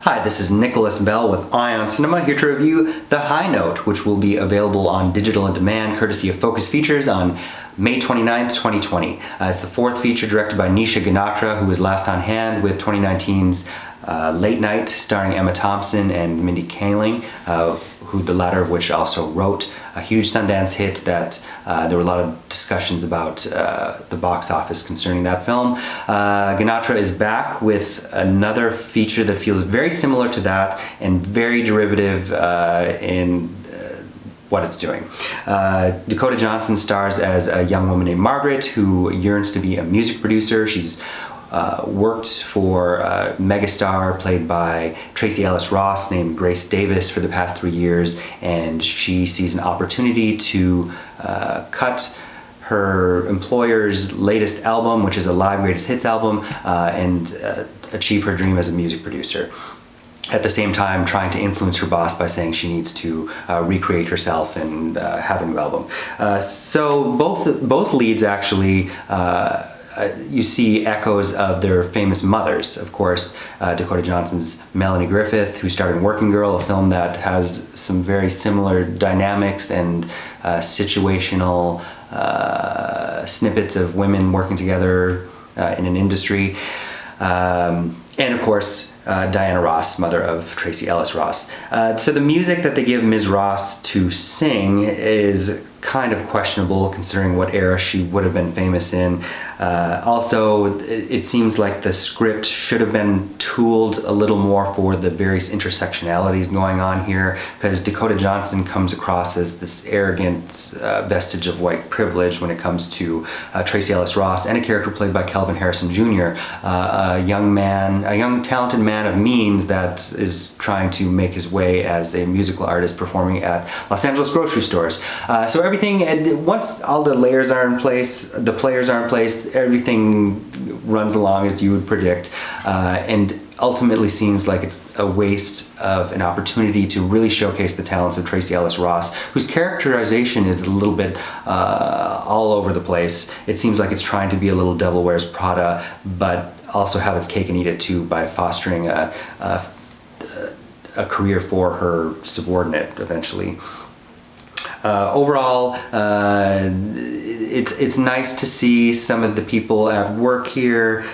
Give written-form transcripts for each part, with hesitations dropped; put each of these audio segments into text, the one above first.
Hi, this is Nicholas Bell with Ion Cinema, here to review The High Note, which will be available on digital on demand courtesy of Focus Features on May 29th, 2020. It's the fourth feature directed by Nisha Ganatra, who was last on hand with 2019's Late Night, starring Emma Thompson and Mindy Kaling, who the latter of which also wrote a huge Sundance hit that there were a lot of discussions about the box office concerning that film. Ganatra is back with another feature that feels very similar to that and very derivative in what it's doing. Dakota Johnson stars as a young woman named Margaret who yearns to be a music producer. She's worked for a megastar played by Tracee Ellis Ross named Grace Davis for the past 3 years, and she sees an opportunity to cut her employer's latest album, which is a live greatest hits album, and achieve her dream as a music producer. At the same time, trying to influence her boss by saying she needs to recreate herself and have a new album. So both leads actually you see echoes of their famous mothers. Of course, Dakota Johnson's Melanie Griffith, who starred in Working Girl, a film that has some very similar dynamics and situational snippets of women working together in an industry. And of course, Diana Ross, mother of Tracee Ellis Ross. So the music that they give Ms. Ross to sing is kind of questionable considering what era she would have been famous in. Also, it seems like the script should have been tooled a little more for the various intersectionalities going on here, because Dakota Johnson comes across as this arrogant vestige of white privilege when it comes to Tracee Ellis Ross and a character played by Kelvin Harrison Jr., a young talented man of means that is trying to make his way as a musical artist performing at Los Angeles grocery stores. So everything, and once all the layers are in place, the players are in place, everything runs along as you would predict, and ultimately seems like it's a waste of an opportunity to really showcase the talents of Tracee Ellis Ross, whose characterization is a little bit all over the place. It seems like it's trying to be a little Devil Wears Prada, but also have its cake and eat it too by fostering a career for her subordinate eventually. Overall, it's nice to see some of the people at work here,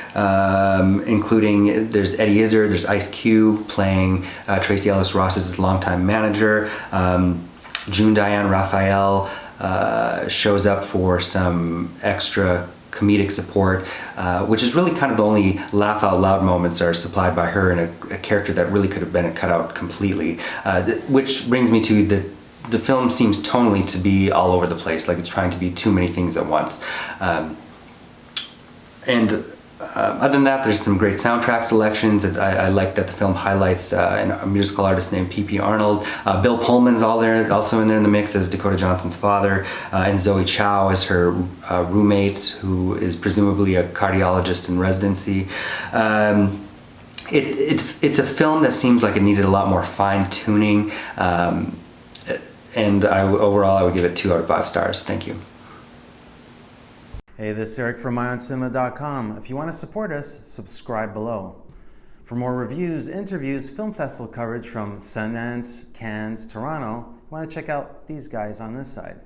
including there's Eddie Izzard, there's Ice Cube playing Tracee Ellis Ross's longtime manager. June Diane Raphael shows up for some extra comedic support, which is really kind of the only laugh out loud moments are supplied by her, and a character that really could have been cut out completely. Which brings me to the film seems tonally to be all over the place, like it's trying to be too many things at once. Other than that, there's some great soundtrack selections. That I like that the film highlights a musical artist named P.P. Arnold. Bill Pullman's also in there in the mix as Dakota Johnson's father, and Zoe Chao as her roommate, who is presumably a cardiologist in residency. It's a film that seems like it needed a lot more fine-tuning, and overall I would give it 2 out of 5 stars. Thank you. Hey, this is Eric from MyOnCinema.com. If you want to support us, subscribe below. For more reviews, interviews, film festival coverage from Sundance, Cannes, Toronto, you want to check out these guys on this side.